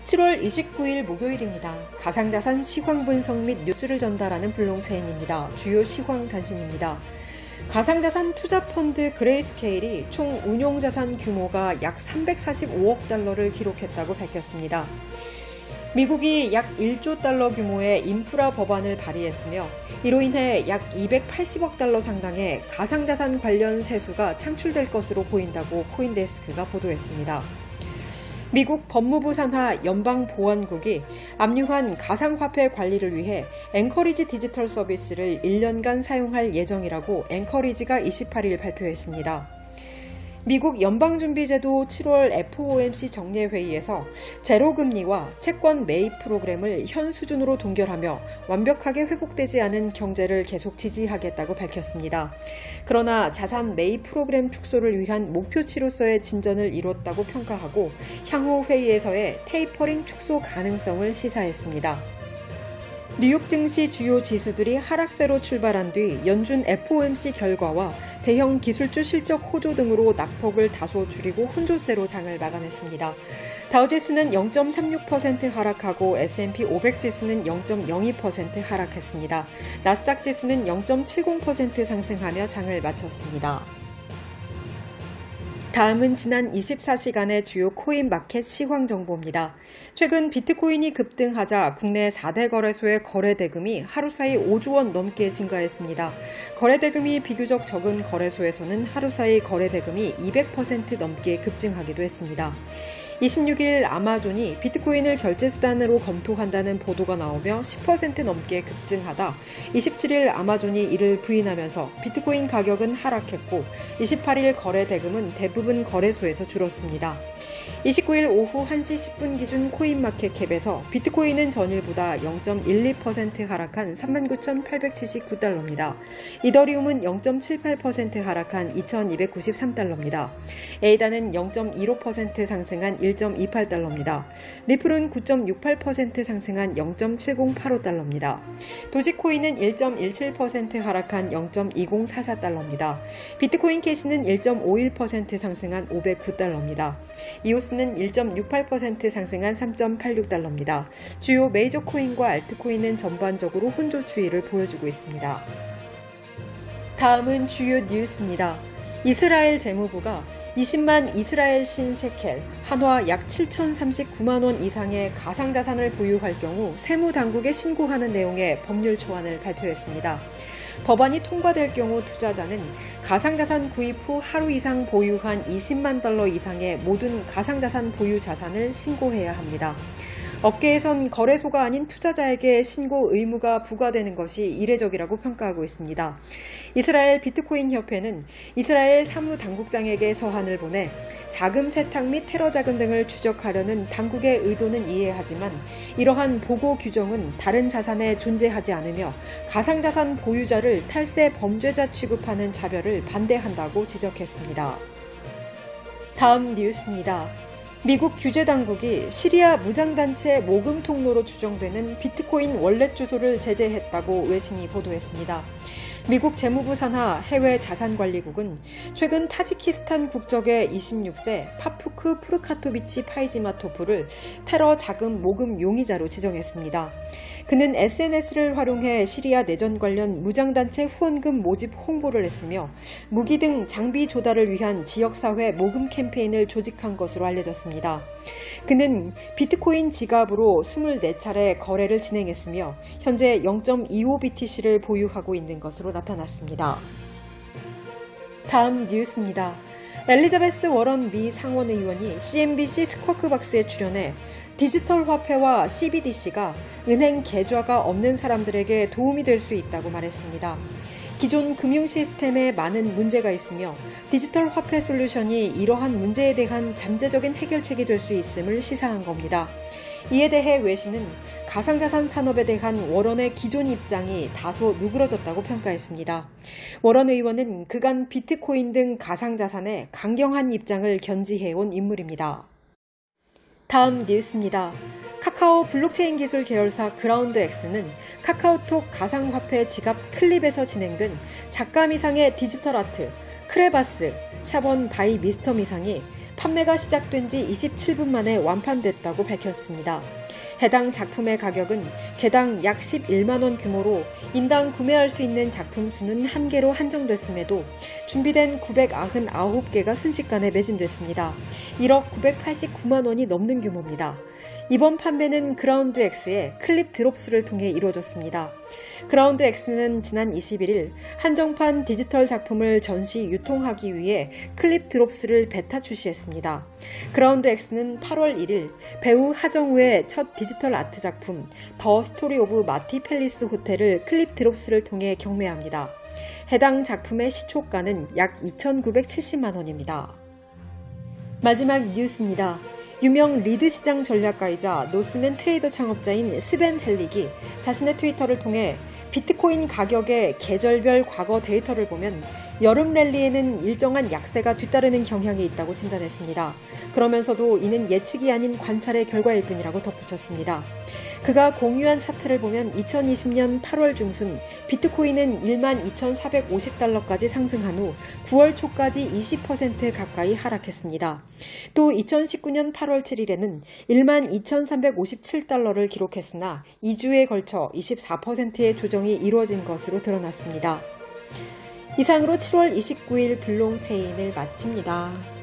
7월 29일 목요일입니다. 가상자산 시황 분석 및 뉴스를 전달하는 블록체인입니다. 주요 시황 단신입니다. 가상자산 투자펀드 그레이스케일이 총 운용자산 규모가 약 345억 달러를 기록했다고 밝혔습니다. 미국이 약 1조 달러 규모의 인프라 법안을 발의했으며 이로 인해 약 280억 달러 상당의 가상자산 관련 세수가 창출될 것으로 보인다고 코인데스크가 보도했습니다. 미국 법무부 산하 연방보안국이 압류한 가상화폐 관리를 위해 앵커리지 디지털 서비스를 1년간 사용할 예정이라고 앵커리지가 28일 발표했습니다. 미국 연방준비제도 7월 FOMC 정례회의에서 제로금리와 채권 매입 프로그램을 현 수준으로 동결하며 완벽하게 회복되지 않은 경제를 계속 지지하겠다고 밝혔습니다. 그러나 자산 매입 프로그램 축소를 위한 목표치로서의 진전을 이뤘다고 평가하고 향후 회의에서의 테이퍼링 축소 가능성을 시사했습니다. 뉴욕 증시 주요 지수들이 하락세로 출발한 뒤 연준 FOMC 결과와 대형 기술주 실적 호조 등으로 낙폭을 다소 줄이고 혼조세로 장을 마감했습니다. 다우지수는 0.36% 하락하고 S&P 500 지수는 0.02% 하락했습니다. 나스닥 지수는 0.70% 상승하며 장을 마쳤습니다. 다음은 지난 24시간의 주요 코인 마켓 시황 정보입니다. 최근 비트코인이 급등하자 국내 4대 거래소의 거래 대금이 하루 사이 5조 원 넘게 증가했습니다. 거래 대금이 비교적 적은 거래소에서는 하루 사이 거래 대금이 200% 넘게 급증하기도 했습니다. 26일 아마존이 비트코인을 결제수단으로 검토한다는 보도가 나오며 10% 넘게 급증하다 27일 아마존이 이를 부인하면서 비트코인 가격은 하락했고 28일 거래 대금은 대부분 거래소에서 줄었습니다. 29일 오후 1시 10분 기준 코인마켓캡에서 비트코인은 전일보다 0.12% 하락한 39,879달러입니다. 이더리움은 0.78% 하락한 2,293달러입니다. 에이다는 0.15% 상승한 1.28달러입니다. 리플은 9.68% 상승한 0.7085달러입니다. 도지코인은 1.17% 하락한 0.2044달러입니다. 비트코인 캐시는 1.51% 상승한 509달러입니다. 이오스는 1.68% 상승한 3.86달러입니다. 주요 메이저 코인과 알트코인은 전반적으로 혼조 추이를 보여주고 있습니다. 다음은 주요 뉴스입니다. 이스라엘 재무부가 20만 이스라엘 신 셰켈, 한화 약 7,039만 원 이상의 가상자산을 보유할 경우 세무당국에 신고하는 내용의 법률 초안을 발표했습니다. 법안이 통과될 경우 투자자는 가상자산 구입 후 하루 이상 보유한 20만 달러 이상의 모든 가상자산 보유 자산을 신고해야 합니다. 업계에선 거래소가 아닌 투자자에게 신고 의무가 부과되는 것이 이례적이라고 평가하고 있습니다. 이스라엘 비트코인 협회는 이스라엘 사무당국장에게 서한을 보내 자금 세탁 및 테러 자금 등을 추적하려는 당국의 의도는 이해하지만 이러한 보고 규정은 다른 자산에 존재하지 않으며 가상자산 보유자를 탈세 범죄자 취급하는 차별을 반대한다고 지적했습니다. 다음 뉴스입니다. 미국 규제당국이 시리아 무장단체 모금 통로로 추정되는 비트코인 월렛 주소를 제재했다고 외신이 보도했습니다. 미국 재무부 산하 해외 자산관리국은 최근 타지키스탄 국적의 26세 파푸크 푸르카토비치 파이지마토프를 테러 자금 모금 용의자로 지정했습니다. 그는 SNS를 활용해 시리아 내전 관련 무장단체 후원금 모집 홍보를 했으며 무기 등 장비 조달을 위한 지역사회 모금 캠페인을 조직한 것으로 알려졌습니다. 그는 비트코인 지갑으로 24차례 거래를 진행했으며 현재 0.25BTC를 보유하고 있는 것으로 나타났습니다. 다음 뉴스입니다. 엘리자베스 워런 미 상원의원이 CNBC 스쿼크박스에 출연해 디지털 화폐와 CBDC가 은행 계좌가 없는 사람들에게 도움이 될 수 있다고 말했습니다. 기존 금융 시스템에 많은 문제가 있으며 디지털 화폐 솔루션이 이러한 문제에 대한 잠재적인 해결책이 될 수 있음을 시사한 겁니다. 이에 대해 외신은 가상자산 산업에 대한 워런의 기존 입장이 다소 누그러졌다고 평가했습니다. 워런 의원은 그간 비트코인 등 가상자산에 강경한 입장을 견지해온 인물입니다. 다음 뉴스입니다. 카카오 블록체인 기술 계열사 그라운드X는 카카오톡 가상화폐 지갑 클립에서 진행된 작가미상의 디지털 아트 크레바스 샤본 바이 미스터 미상이 판매가 시작된 지 27분 만에 완판됐다고 밝혔습니다. 해당 작품의 가격은 개당 약 11만원 규모로 인당 구매할 수 있는 작품 수는 1개로 한정됐음에도 준비된 999개가 순식간에 매진됐습니다. 1억 989만원이 넘는 규모입니다. 이번 판매는 그라운드X의 클립 드롭스를 통해 이루어졌습니다. 그라운드X는 지난 21일 한정판 디지털 작품을 전시 유통하기 위해 클립 드롭스를 베타 출시했습니다. 그라운드X는 8월 1일 배우 하정우의 첫 디지털 아트 작품 더 스토리 오브 마티 팰리스 호텔을 클립 드롭스를 통해 경매합니다. 해당 작품의 시초가는 약 2,970만 원입니다. 마지막 뉴스입니다. 유명 리드 시장 전략가이자 노스맨 트레이더 창업자인 스벤 헬릭이 자신의 트위터를 통해 비트코인 가격의 계절별 과거 데이터를 보면 여름 랠리에는 일정한 약세가 뒤따르는 경향이 있다고 진단했습니다. 그러면서도 이는 예측이 아닌 관찰의 결과일 뿐이라고 덧붙였습니다. 그가 공유한 차트를 보면 2020년 8월 중순 비트코인은 12,450달러까지 상승한 후 9월 초까지 20% 가까이 하락했습니다. 또 2019년 8월 7일에는 12,357달러를 기록했으나 2주에 걸쳐 24%의 조정이 이루어진 것으로 드러났습니다. 이상으로 7월 29일 블록체인을 마칩니다.